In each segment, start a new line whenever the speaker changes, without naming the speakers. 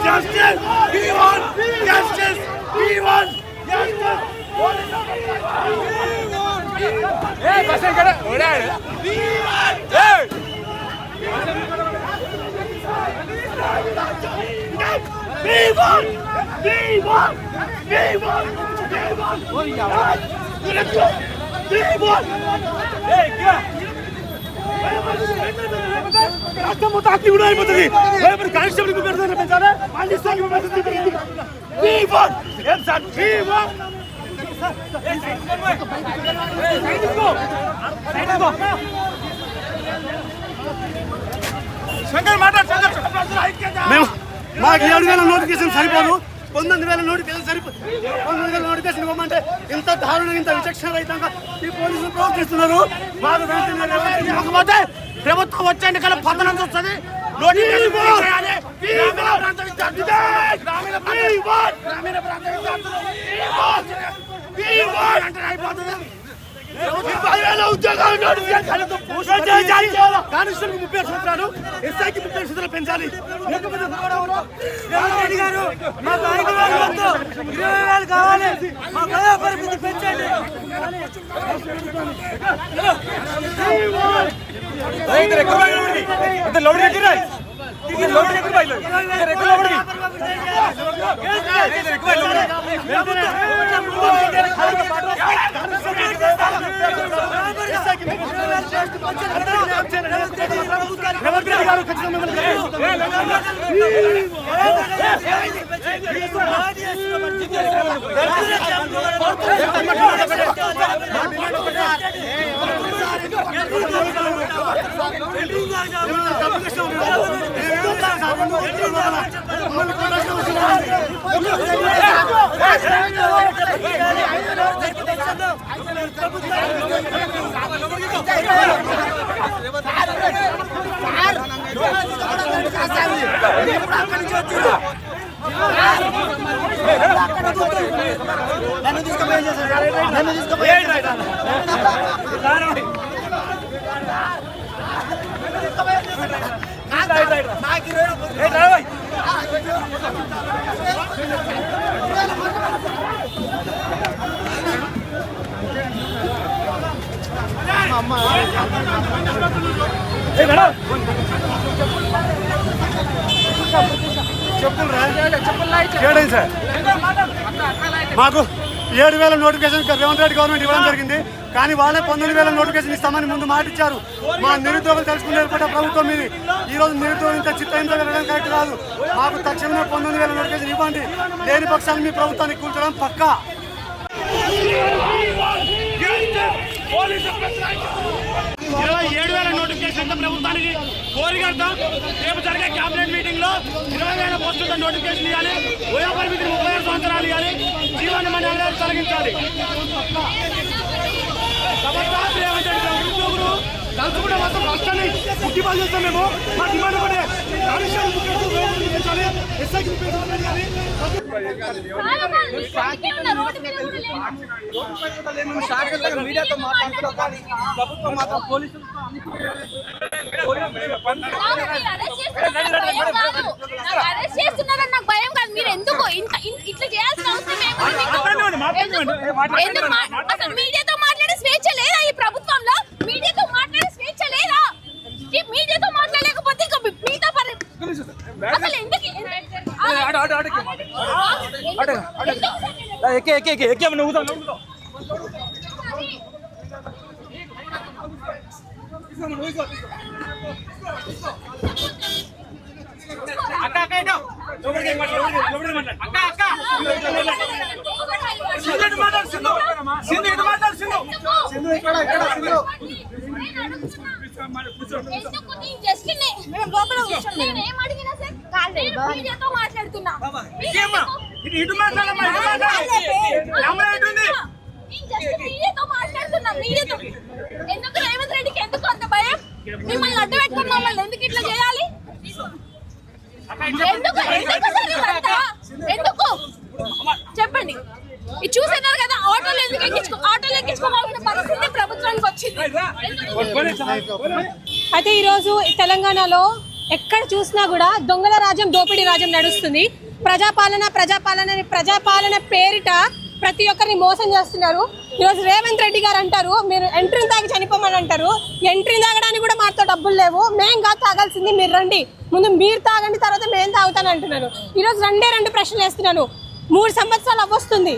Justice! We want justice! We want justice! Hey, bus kada. Oda. We want. Hey! We want. We want. We want. We want. We want. Hey, kya? రాష్ట్రం మొత్తం అక్కి కూడా అయిపోతుంది. రేపు constable కి పెడతారు పెంచాలి. పాలిస్తాకి పెడతారు. We want. Yes sir. We want. Shankar మాట్లాడు శంకర్. మేము మాకు 7,000 నోటిఫికేషన్ సరిపోదు. 19,000 నోటిఫికేషన్ సరిపోదు. 19,000 నోటిఫికేషన్ ఇవ్వమంటే ఇంత దారుణంగా ఇంత విచక్షణ రహితంగా ఈ పోలీసులు ప్రవర్తిస్తున్నారు. మాకు ఇవ్వకపోతే ప్రభుత్వం వచ్చేందుకు కల పతనం వస్తుంది. నోటిఫికేషన్ చేయాలి. గ్రామీణ ప్రాంత విద్యార్థులు ఉద్యోగాలు కానిస్టేబుల్ 30 సంవత్సరాలు, ఎస్ఐకి 30 సంవత్సరాలు పెంచాలి. మాకు 20,000 కావాలి. మా ప్రజా పరిస్థితి పెంచండి. మాకు 7,000 నోటిఫికేషన్ రేవంత్ రెడ్డి గవర్నమెంట్ ఇవ్వడం జరిగింది. కానీ వాళ్ళే 19,000 నోటిఫికేషన్ ఇస్తామని ముందు మాట ఇచ్చారు. మా నిరుద్యోగులు తెలుసుకుని ఏర్పడ్డ ప్రభుత్వం ఇది. ఈ రోజు నిరుద్యోగం ఇంత చిత్తహింస వెళ్ళడం కరెక్ట్ కాదు. మాకు తక్షణమే 19,000 నోటిఫికేషన్ ఇవ్వండి. లేని పక్షాన్ని మీ ప్రభుత్వాన్ని కూల్చడం పక్కా. 27,000 నోటిఫికేషన్ ప్రభుత్వానికి కోరికడతాం. రేపు జరిగే క్యాబినెట్ మీటింగ్ లో 20,000 పోస్టులతో నోటిఫికేషన్ ఇవ్వాలి. వయో పరిమితి 36 సంవత్సరాలు ఇవ్వాలి. జీవన మండలి తొలగించాలి. ఉద్యోగులు తలుచుకుంటే మాత్రం రాష్ట్రాన్ని పుట్టిపాలు చేస్తాం. మేము మా డిమాండ్ ఒకటే, మీడియాతో మాట్లాడుతున్నాం. ప్రభుత్వం మాత్రం పోలీసులు
చేస్తున్నారని నాకు భయం కాదు. మీరు ఎందుకు ఇట్లా చేయాల్సిన అవసరం అసలు మీడియాతో మాట్లాడే స్వేచ్ఛ లేదా ఈ ప్రభుత్వంలో? మీడియాతో మాట్లాడే స్వేచ్ఛ లేదా? మీడియాతో మాట్లాడలేకపోతే ఇంకా మీతో అసలు ఎందుకు మీడియాతో మాట్లాడుతున్నా మీడియాతో మీడియాతో ఎందుకు రేవంత్ రెడ్డికి ఎందుకు అంత భయం? మిమ్మల్ని అడ్డు పెట్టుకుని మమ్మల్ని ఎందుకు ఇట్లా చేయాలి? ఎందుకు ఎందుకు సార్ ఇదంతా? ఎందుకు చెప్పండి. ఇది చూసేనారు కదా, ఆటోలు ఎక్కించుకోవాల్సిన పరిస్థితి ప్రభుత్వానికి వచ్చింది.
అయితే ఈరోజు తెలంగాణలో ఎక్కడ చూసినా కూడా దొంగల రాజ్యం, దోపిడీ రాజ్యం నడుస్తుంది. ప్రజాపాలన పేరిట ప్రతి ఒక్కరిని మోసం చేస్తున్నారు. ఈరోజు రేవంత్ రెడ్డి గారు అంటారు మీరు ఎంట్రీని తాగి చనిపోమని అంటారు. ఎంట్రీని తాగడానికి కూడా మాతో డబ్బులు లేవు, మేం కాదు తాగాల్సింది, మీరు రండి, ముందు మీరు తాగండి, తర్వాత మేము తాగుతాను అంటున్నారు. ఈరోజు రెండు ప్రశ్నలు వేస్తున్నాను. 3 సంవత్సరాలు అవ్వొస్తుంది,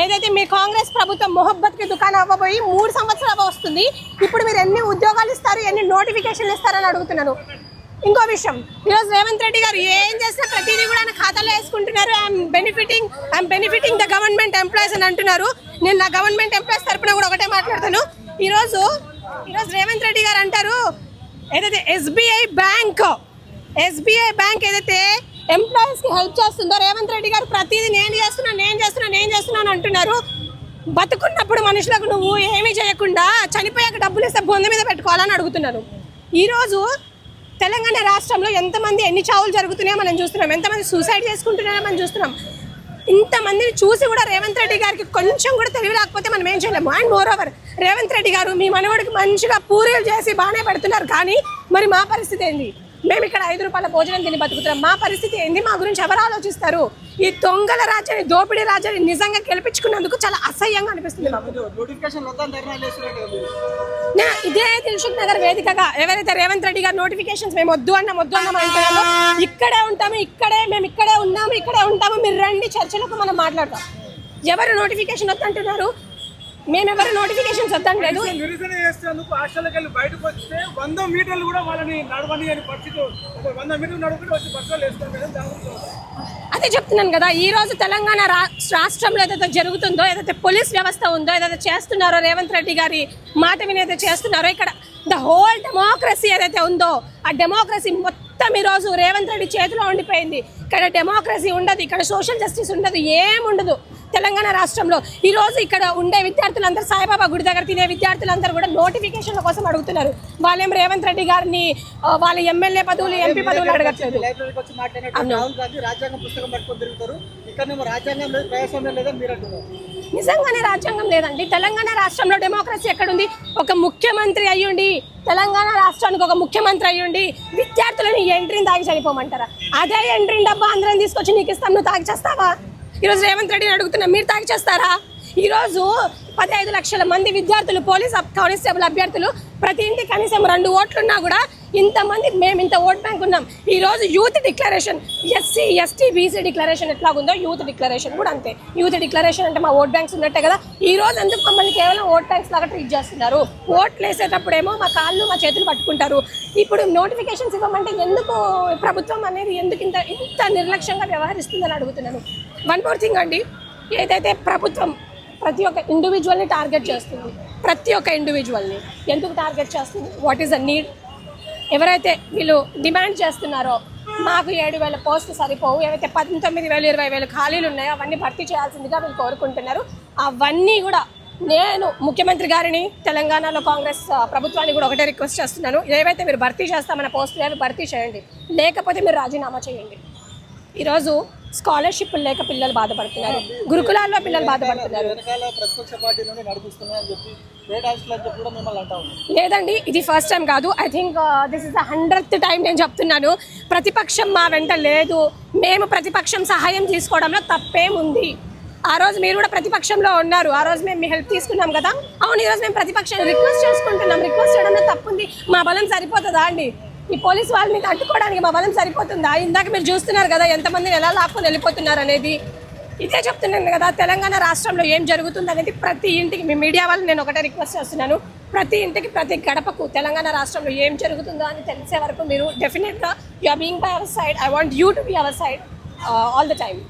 ఏదైతే మీ కాంగ్రెస్ ప్రభుత్వం మొహబ్బత్కి దుకాణం అవ్వబోయి 3 సంవత్సరాలు అవ్వొస్తుంది. ఇప్పుడు మీరు ఎన్ని ఉద్యోగాలు ఇస్తారు, ఎన్ని నోటిఫికేషన్లు ఇస్తారని అడుగుతున్నాను. ఇంకో విషయం, ఈరోజు రేవంత్ రెడ్డి గారు ఏం చేసినా ప్రతిదీ కూడా ఆయన ఖాతాలో వేసుకుంటున్నారు. I'm benefiting the government employees అని అంటున్నారు. నేను నా గవర్నమెంట్ ఎంప్లాయీస్ తరపున కూడా ఒకటే మాట్లాడతాను. ఈరోజు రేవంత్ రెడ్డి గారు అంటారు ఏదైతే ఎస్బీఐ బ్యాంక్ ఏదైతే ఎంప్లాయీస్కి హెల్ప్ చేస్తుందో, రేవంత్ రెడ్డి గారు ప్రతిదీ నేను చేస్తున్నాను అంటున్నారు. బతుకున్నప్పుడు మనుషులకు నువ్వు ఏమీ చేయకుండా చనిపోయాక డబ్బులు ఇస్తే బొంద మీద పెట్టుకోవాలని అడుగుతున్నాను. ఈరోజు తెలంగాణ రాష్ట్రంలో ఎంతమంది ఎన్ని చావులు జరుగుతున్నాయో మనం చూస్తున్నాం, ఎంతమంది సూసైడ్ చేసుకుంటున్నారో మనం చూస్తున్నాం. ఇంతమందిని చూసి కూడా రేవంత్ రెడ్డి గారికి కొంచెం కూడా తెలివి లేకపోతే మనం ఏం చేయలేము. And more over Revanth Reddy గారు మీ మనవడికి మంచిగా పూరీలు చేసి బాగానే పెడుతున్నారు, కానీ మరి మా పరిస్థితి ఏంది? మేము ఇక్కడ 5 రూపాయల భోజనం తిని బతుకుతున్నాం, మా పరిస్థితి ఏంది? మా గురించి ఎవరు ఆలోచిస్తారు? ఈ దొంగల రాజ్యాన్ని, దోపిడీ రాజ్యాన్ని నిజంగా గెలిపించుకున్నందుకు చాలా అసహ్యంగా అనిపిస్తుంది. ఇదే దిల్సుఖ్ నగర్ వేదికగా ఎవరైతే రేవంత్ రెడ్డి గారు నోటిఫికేషన్స్ మేము వద్దు అన్నాం అంటున్నామో, ఇక్కడే ఉంటాము, మేము ఇక్కడే ఉంటాము, మీరు రండి చర్చలకు మనం మాట్లాడతాం. ఎవరు నోటిఫికేషన్ వద్దంటున్నారు? మేమెవరు నోటిఫికేషన్స్ వద్దలేదు.
హాస్టల్కి వెళ్ళి బయటకు వస్తే 100 మీటర్లు కూడా వాళ్ళని నడవని అని పరిస్థితి, 100 మీటర్లు నడుపుకుంటూ వచ్చి బస్సులు వేసుకుంటారు.
అదే చెప్తున్నాను కదా, ఈ రోజు తెలంగాణ రాష్ట్రంలో ఏదైతే జరుగుతుందో, ఏదైతే పోలీస్ వ్యవస్థ ఉందో, ఏదైతే చేస్తున్నారో రేవంత్ రెడ్డి గారి మాట వినేది చేస్తున్నారో, ఇక్కడ ద హోల్ డెమోక్రసీ ఏదైతే ఉందో ఆ డెమోక్రసీ మొత్తం ఈరోజు రేవంత్ రెడ్డి చేతిలో ఉండిపోయింది. ఇక్కడ డెమోక్రసీ ఉండదు, ఇక్కడ సోషల్ జస్టిస్ ఉండదు, ఏముండదు తెలంగాణ రాష్ట్రంలో. ఈరోజు ఇక్కడ ఉండే విద్యార్థులందరూ, సాయిబాబా గుడి దగ్గర తినే విద్యార్థులందరూ కూడా నోటిఫికేషన్ల కోసం అడుగుతున్నారు. వాళ్ళేం రేవంత్ రెడ్డి గారిని వాళ్ళ ఎమ్మెల్యే పదవులు, ఎంపీ పదవులు అడగట్లేదు. నిజంగానే రాజ్యాంగం లేదండి. తెలంగాణ రాష్ట్రంలో డెమోక్రసీ ఎక్కడుంది? ఒక ముఖ్యమంత్రి అయ్యుండి, తెలంగాణ రాష్ట్రానికి ఒక ముఖ్యమంత్రి అయ్యుండి విద్యార్థులని ఎంట్రీని తాగి చనిపోమంటారా? అదే ఎంట్రీని డబ్బా అందరం తీసుకొచ్చి నీకు ఇస్తాం, నువ్వు తాగి చేస్తావా? ఈరోజు రేవంత్ రెడ్డిని అడుగుతున్నా, మీరు తాగి చేస్తారా? ఈరోజు 15 లక్షల మంది విద్యార్థులు, పోలీస్ కానిస్టేబుల్ అభ్యర్థులు, ప్రతి ఇంటికి కనీసం 2 ఓట్లున్నా కూడా ఇంతమంది మేము ఇంత ఓట్ బ్యాంక్ ఉన్నాం. ఈరోజు youth declaration, SC ST BC declaration ఎట్లాగుందో యూత్ డిక్లరేషన్ కూడా అంతే. యూత్ డిక్లరేషన్ అంటే మా ఓట్ బ్యాంక్స్ ఉన్నట్టే కదా. ఈ రోజు ఎందుకు మమ్మల్ని కేవలం ఓట్ బ్యాంక్స్ లాగా ట్రీట్ చేస్తున్నారు? ఓట్లు వేసేటప్పుడేమో మా కాళ్ళు మా చేతులు పట్టుకుంటారు. ఇప్పుడు నోటిఫికేషన్స్ ఇవ్వమంటే ఎందుకు ప్రభుత్వం అనేది ఎందుకు ఇంత నిర్లక్ష్యంగా వ్యవహరిస్తుందని అడుగుతున్నాను. వన్ మోర్ థింగ్ అండి, ఏదైతే ప్రభుత్వం ప్రతి ఒక్క ఇండివిజువల్ని టార్గెట్ చేస్తుంది, ప్రతి ఒక్క ఇండివిజువల్ని ఎందుకు టార్గెట్ చేస్తుంది? What is the need? ఎవరైతే వీళ్ళు డిమాండ్ చేస్తున్నారో మాకు 7,000 పోస్టులు సరిపోవు, ఏవైతే 19,000 20,000 ఖాళీలు ఉన్నాయో అవన్నీ భర్తీ చేయాల్సిందిగా వీళ్ళు కోరుకుంటున్నారు. అవన్నీ కూడా నేను ముఖ్యమంత్రి గారిని, తెలంగాణలో కాంగ్రెస్ ప్రభుత్వాన్ని కూడా ఒకటే రిక్వెస్ట్ చేస్తున్నాను, ఏవైతే మీరు భర్తీ చేస్తామన్న పోస్టులు భర్తీ చేయండి, లేకపోతే మీరు రాజీనామా చేయండి. ఈరోజు స్కాలర్షిప్ లేక పిల్లలు బాధపడుతున్నారు, గురుకులాల్లో పిల్లలు బాధపడుతున్నారు. లేదండి, ఇది ఫస్ట్ టైం కాదు. I think this is the 100th time నేను చెప్తున్నాను. ప్రతిపక్షం మా వెంట లేదు, మేము ప్రతిపక్షం సహాయం తీసుకోవడంలో తప్పేముంది? ఆ రోజు మీరు కూడా ప్రతిపక్షంలో ఉన్నారు, ఆ రోజు మేము మీ హెల్ప్ తీసుకున్నాం కదా. అవును, ఈరోజు మేము ప్రతిపక్షాన్ని రిక్వెస్ట్ చేసుకుంటున్నాం, రిక్వెస్ట్ చేయడంలో తప్పుంది. మా బలం సరిపోతుందా అండి? ఈ పోలీస్ వాళ్ళని తట్టుకోవడానికి మా బలం సరిపోతుందా? ఇందాక మీరు చూస్తున్నారు కదా ఎంతమందిని ఎలా లాక్కొని వెళ్ళిపోతున్నారు అనేది. ఇదే చెప్తున్నాను కదా, తెలంగాణ రాష్ట్రంలో ఏం జరుగుతుంది అనేది ప్రతి ఇంటికి, మీ మీడియా వాళ్ళు నేను ఒకటే రిక్వెస్ట్ చేస్తున్నాను, ప్రతి ఇంటికి ప్రతి గడపకు తెలంగాణ రాష్ట్రంలో ఏం జరుగుతుందో అని తెలిసే వరకు మీరు డెఫినెట్గా you are being by our side. I want you to be our side all the time.